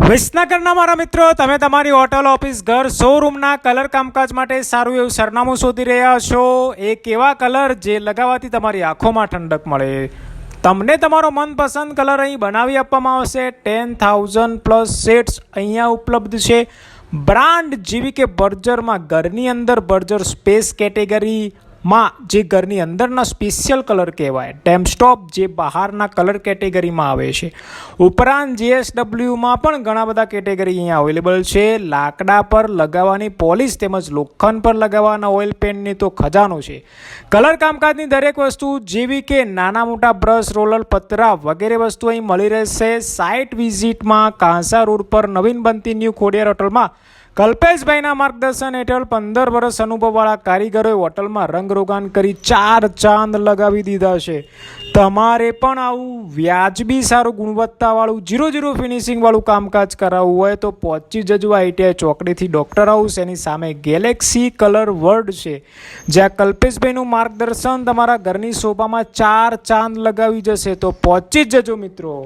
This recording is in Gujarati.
વિસનગરના મારા મિત્રો, તમે તમારી હોટલ, ઓફિસ, ઘર, શોરૂમના કલર કામકાજ માટે સારું એવું સરનામું શોધી રહ્યા છો. એક એવા કલર જે લગાવવાથી તમારી આંખોમાં ઠંડક મળે. તમને તમારો મનપસંદ કલર અહીં બનાવી આપવામાં આવશે. 10,000+ શેડ્સ અહીંયા ઉપલબ્ધ છે. બ્રાન્ડ જેવી કે બર્જરમાં ઘરની અંદર બર્જર સ્પેસ કેટેગરીમાં જે ઘરની અંદરના સ્પેશિયલ કલર કહેવાય, ટેમ્પસ્ટોપ જે બહારના કલર કેટેગરીમાં આવે છે. ઉપરાંત GSWમાં પણ ઘણા બધા કેટેગરી અહીંયા અવેલેબલ છે. લાકડા પર લગાવવાની પોલિશ તેમજ લોખંડ પર લગાવવાના ઓઇલ પેન્ટની તો ખજાનો છે. કલર કામકાજની દરેક વસ્તુ જેવી કે નાના મોટા બ્રશ, રોલર, પતરા વગેરે વસ્તુ અહીં મળી રહેશે. સાઇટ વિઝિટમાં કાંસા રોડ પર નવીન બનતી ન્યૂ ખોડિયાર હોટલમાં કલ્પેશભાઈના માર્ગદર્શન હેઠળ 15 વર્ષ અનુભવવાળા કારીગરોએ હોટલમાં રંગરોગાન કરી 4 ચાંદ લગાવી દીધા છે. તમારે પણ આવું વ્યાજબી સારું ગુણવત્તાવાળું 0-0 ફિનિશિંગવાળું કામકાજ કરાવવું હોય તો પહોંચી જજો ITI ચોકડીથી ડૉક્ટર હાઉસ, એની સામે ગેલેક્સી કલર વર્લ્ડ છે, જ્યાં કલ્પેશભાઈનું માર્ગદર્શન તમારા ઘરની શોભામાં 4 ચાંદ લગાવી જશે. તો પહોંચી જ જજો મિત્રો.